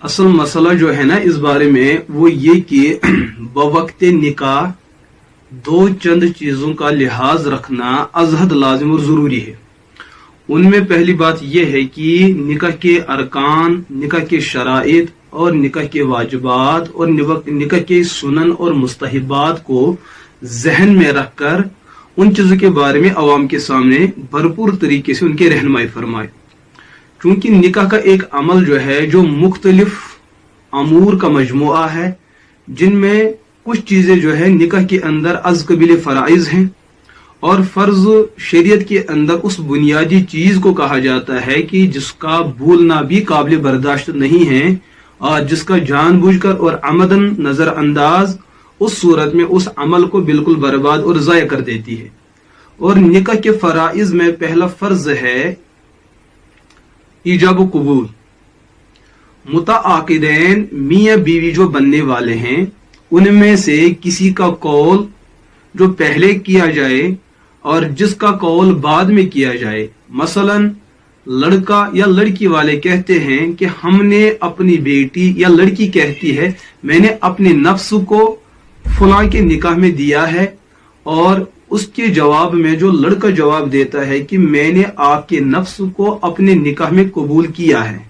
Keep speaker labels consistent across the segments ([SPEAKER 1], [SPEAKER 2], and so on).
[SPEAKER 1] असल मसला जो है ना इस बारे में वो ये कि बवक्त निकाह दो चंद चीजों का लिहाज रखना अजहद लाजिम और जरूरी है। उनमें पहली बात यह है कि निकाह के अरकान, निकाह के शराइत और निकाह के वाजिबात और निकाह के सुनन और मुस्तहिबात को जहन में रखकर उन चीजों के बारे में अवाम के सामने भरपूर तरीके से उनकी रहनुमाई फरमाए। क्योंकि निकाह का एक अमल जो है जो मुख्तलिफ अमूर का मजमुआ है, जिनमें कुछ चीजें जो है निकाह के अंदर अज कबील फराइज हैं और फर्ज शरीयत के अंदर उस बुनियादी चीज को कहा जाता है कि जिसका भूलना भी काबिल बर्दाश्त नहीं है और जिसका जानबूझकर और आमदन नजरअंदाज उस सूरत में उस अमल को बिल्कुल बर्बाद और ज़ाया कर देती है। और निकाह के फराइज में पहला फर्ज है ईजाब कबूल। मुताआकिदैन मियाँ बीवी जो बनने वाले हैं उनमें से किसी का कौल जो पहले किया जाए और जिसका कौल बाद में किया जाए। मसलन लड़का या लड़की वाले कहते हैं कि हमने अपनी बेटी, या लड़की कहती है मैंने अपने नफ्स को फलां के निकाह में दिया है, और उसके जवाब में जो लड़का जवाब देता है कि मैंने आपके नफ्स को अपने निकाह में कबूल किया है।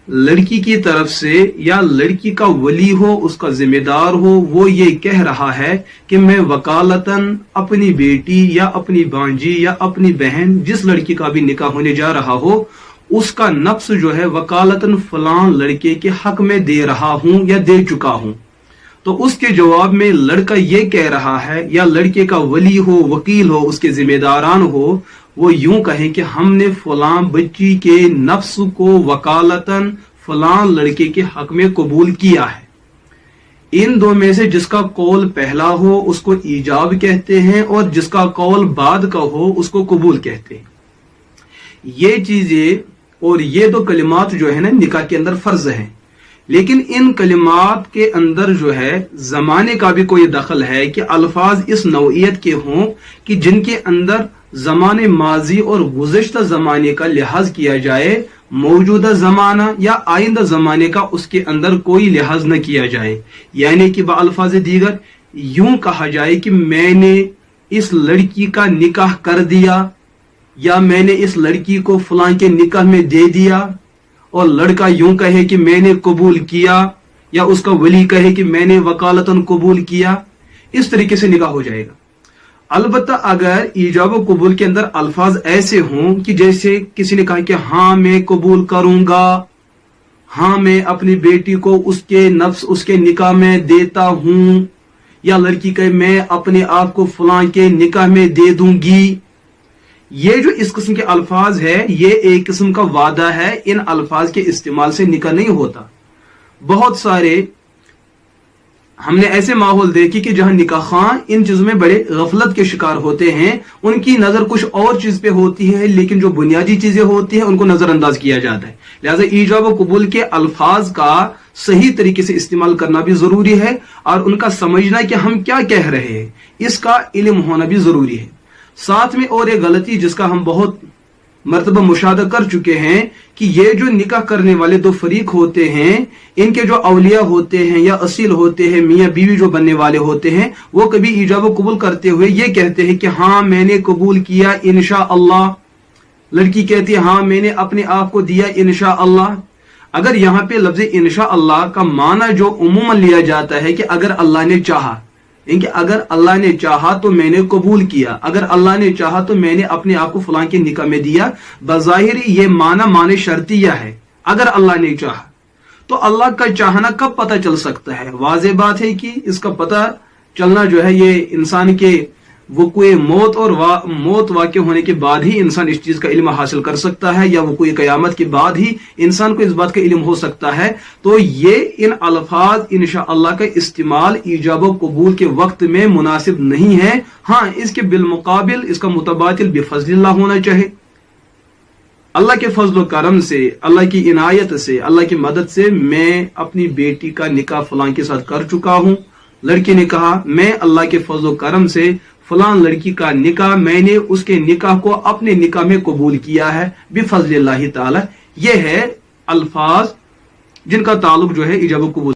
[SPEAKER 1] लड़की की तरफ से या लड़की का वली हो, उसका जिम्मेदार हो, वो ये कह रहा है कि मैं वकालतन अपनी बेटी या अपनी भांजी या अपनी बहन, जिस लड़की का भी निकाह होने जा रहा हो, उसका नफ्स जो है वकालतन फलां लड़के के हक में दे रहा हूं या दे चुका हूं। तो उसके जवाब में लड़का ये कह रहा है या लड़के का वली हो, वकील हो, उसके जिम्मेदारान हो, वो यूं कहें कि हमने फलां बच्ची के नफ्स को वकालतन फलां लड़के के हक में कबूल किया है। इन दो में से जिसका कौल पहला हो उसको ईजाब कहते हैं और जिसका कौल बाद का हो उसको कबूल कहते हैं। ये चीजें और ये दो कलिमात जो है ना निकाह के अंदर फर्ज है, लेकिन इन कलिमात के अंदर जो है जमाने का भी कोई दखल है कि अल्फाज इस नौइयत के हों कि जिनके अंदर जमाने माजी और गुज़िश्ता जमाने का लिहाज किया जाए, मौजूदा जमाना या आइंदा जमाने का उसके अंदर कोई लिहाज न किया जाए। यानी कि बअल्फाज दीगर यूं कहा जाए कि मैंने इस लड़की का निकाह कर दिया या मैंने इस लड़की को फलां के निकाह में दे दिया, और लड़का यूं कहे कि मैंने कबूल किया या उसका वली कहे कि मैंने वकालतन कबूल किया। इस तरीके से निकाह हो जाएगा। अलबत्ता अगर ईजाब और कबूल के अंदर अल्फाज ऐसे हों कि जैसे किसी ने कहा कि हाँ मैं कबूल करूंगा, हाँ मैं अपनी बेटी को उसके नफ्स उसके निकाह में देता हूं, या लड़की कहे मैं अपने आप को फलां के निकाह में दे दूंगी, ये जो इस किस्म के अल्फाज है ये एक किस्म का वादा है। इन अल्फाज के इस्तेमाल से निकाह नहीं होता। बहुत सारे हमने ऐसे माहौल देखे कि जहां निकाह खां इन चीजों में बड़े गफलत के शिकार होते हैं, उनकी नजर कुछ और चीज पे होती है, लेकिन जो बुनियादी चीजें होती है उनको नजरअंदाज किया जाता है। लिहाजा ईजाब और कबूल के अल्फाज का सही तरीके से इस्तेमाल करना भी जरूरी है और उनका समझना कि हम क्या कह रहे हैं इसका इल्म होना भी जरूरी है। साथ में और एक गलती जिसका हम बहुत मर्तबा मुशाहदा कर चुके हैं कि ये जो निकाह करने वाले दो फरीक होते हैं, इनके जो अवलिया होते हैं या असील होते हैं, मियाँ बीवी जो बनने वाले होते हैं, वो कभी ईजाब व कबूल करते हुए ये कहते हैं कि हाँ मैंने कबूल किया इंशाअल्लाह। लड़की कहती है हाँ मैंने अपने आप को दिया इंशाअल्लाह। अगर यहाँ पे लफ्ज इंशाअल्लाह का माना जो उमूमन लिया जाता है कि अगर अल्लाह ने चाहा, कि अगर अल्लाह ने चाहा तो मैंने कबूल किया, अगर अल्लाह ने चाहा तो मैंने अपने आप को फलां के निकाह में दिया, बज़ाहिर ये माने शर्तिया है। अगर अल्लाह ने चाहा तो अल्लाह का चाहना कब पता चल सकता है? वाज़ेह बात है कि इसका पता चलना जो है ये इंसान के वक़ूए मौत और मौत वाक़े होने के बाद ही इंसान इस चीज का इल्म हासिल कर सकता है, या वक़ूए क़यामत के बाद ही इंसान को इस बात का इल्म हो सकता है। तो ये इन अल्फाज इंशाअल्लाह का इस्तेमाल ईजाब व कबूल के वक्त में मुनासिब नहीं है। हाँ इसके बिलमुकाबिल इसका मुतबातिल बिफज़लिल्लाह होना चाहिए। अल्लाह के फजल करम से, अल्लाह की इनायत से, अल्लाह की मदद से मैं अपनी बेटी का निकाह फलां के साथ कर चुका हूँ। लड़की ने कहा मैं अल्लाह के फजल करम से फलां लड़की का निकाह, मैंने उसके निकाह को अपने निकाह में कबूल किया है बिफज़लिल्लाहि ताला। ये है अल्फाज جن کا تعلق جو ہے ایجاب و قبول